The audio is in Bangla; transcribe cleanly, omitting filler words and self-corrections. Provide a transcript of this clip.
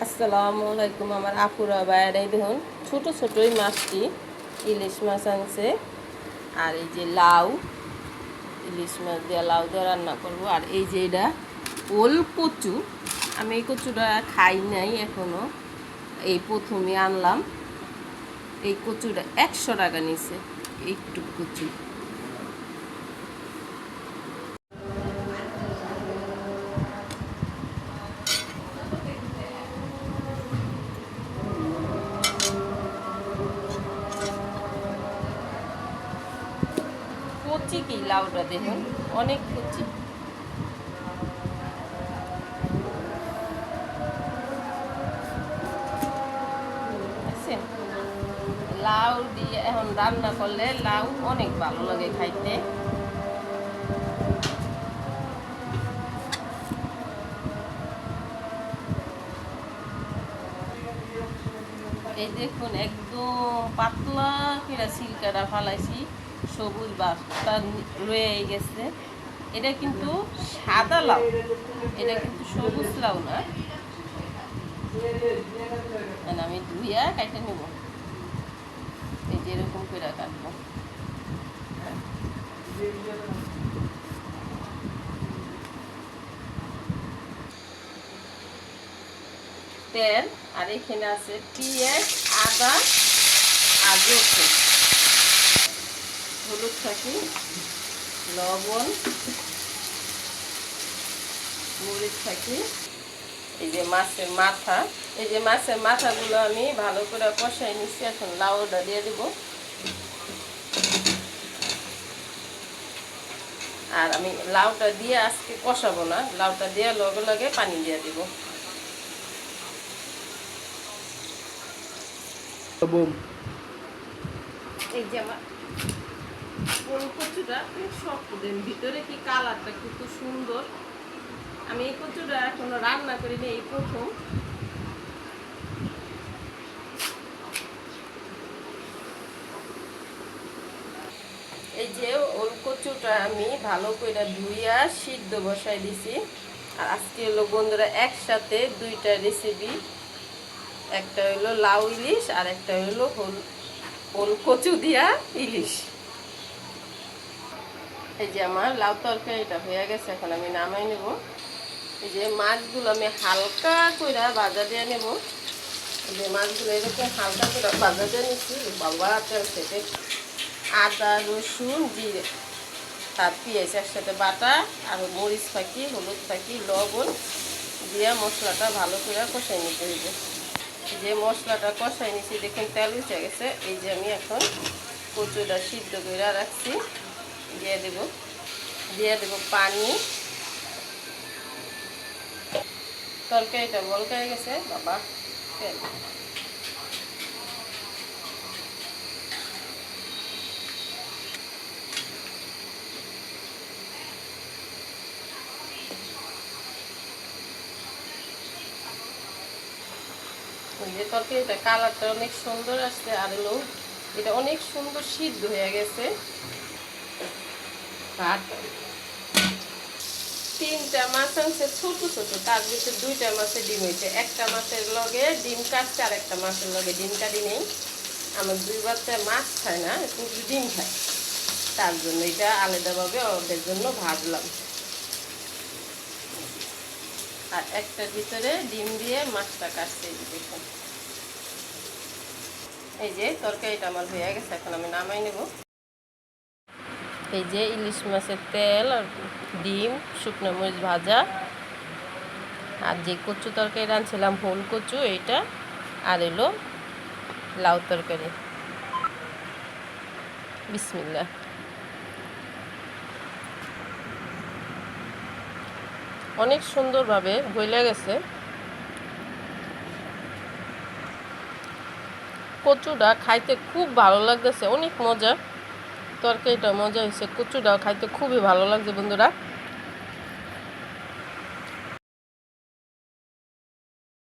আসসালামু আলাইকুম আমার আপুরা ভাইয়ারাই দেখুন ছোট ছোট এই মাছটি ইলিশ মাছ আনছে। আর এই যে লাউ, ইলিশ মাছ দিয়ে লাউ দিয়ে রান্না করবো। আর এই যে এটা ওল কচু, আমি এই কচুটা খাই নাই এখনো, এই প্রথমে আনলাম। এই কচুটা 100 টাকা নিছে, একটু কচু। কচি কি লাউটা দেখুন, অনেক কচি। লাউ দিয়ে এখন রান্না করলে লাউ অনেক ভালো লাগে খাইতে। এই দেখুন একদম পাতলা কিরা সিলকাটা ফালাইছি, সবুজ বাসটা রয়ে গেছে। এটা কিন্তু সাদা লাউ, এটা কিন্তু সবুজ লাউ না। আমি ধুইয়া কাটে নেব, এই যে এরকম করে কাটবো। তেল, আর এখানে আছে পেঁয়াজ, আদা আর রসুন, হলুদ থাকি, লবণ, মরিচ থাকি। এই যে মাছের মাথা, এই যে মাছের মাথাগুলো আমি ভালো করে কষাই নিচ্ছি। এখন লাউটা দিয়ে দেব। আর আমি লাউটা দিয়ে আজকে কষাবো না, লাউটা দিয়ে লগে লগে পানি দিয়ে দেব। এই যে আমার ওল কচুটা শক্ত, ভিতরে কি কালারটা কিন্তু সুন্দর। আমি এই কচুটা এখনো রান্না করিনি, এই প্রথম। এই যে ওল কচুটা আমি ভালো করে ধুইয়া সিদ্ধ বসাই দিছি। আর আজকে হলো বন্ধুরা একসাথে দুইটা রেসিপি, একটা হলো লাউ ইলিশ আর একটা হলো ওল কচু দিয়া ইলিশ। এই যে আমার লাউ তরকারিটা হয়ে গেছে, এখন আমি নামাই নেব। এই যে মাছগুলো আমি হালকা করে ভাজা দিয়ে নেব। এই যে মাছগুলো এরকম হালকা করে ভাজা দিয়ে নিচ্ছি। বাবা তেল থেকে আদা, রসুন, জিরে, তার পেঁয়াজ একসাথে বাটা, আর মরিচ ফাঁকি, হলুদ ফাঁকি, লবণ দিয়ে মশলাটা ভালো করে কষাই নিতে হইবে। যে মশলাটা কষাই নিচ্ছি দেখুন তেল উঠে গেছে। এই যে আমি এখন কচুটা সিদ্ধ করে রাখছি, দিয়ে দেব পানি। তরকারিটা বলকায় গেছে বাবা, তেল। যে তরকারিটা কালারটা অনেক সুন্দর আসছে, আর হলো এটা অনেক সুন্দর সিদ্ধ হয়ে গেছে। তিনটা মাছ আনছে ছোট ছোট, তার ভিতরে দুইটা মাছের ডিম হয়েছে। একটা মাছের লগে ডিম কাটছে, আর একটা মাছের লগে ডিম কাটি নেই। আমার দুই বাচ্চা মাছ খায় না, কিন্তু ডিম খায়, তার জন্য এটা আলাদাভাবে ওদের জন্য ভাজলাম। আর একটার ভিতরে ডিম দিয়ে মাছটা কাটছে। এই যে দেখুন, এই যে তরকারিটা আমার হয়ে গেছে, এখন আমি নামাই নেব। এই যে ইলিশ মাছের তেল আর ডিম, শুকনো মরিচ ভাজা, আর যে কচু তরকারি রাঁধছিলাম হোল কচু এইটা, আর এলো লাউ তরকারি। বিসমিল্লাহ। অনেক সুন্দরভাবে গলে গেছে। কচুটা খাইতে খুব ভালো লাগতেছে, অনেক মজা। তরকারিটা মজা হয়েছে, কচুটাও খাইতে খুবই ভালো লাগছে বন্ধুরা।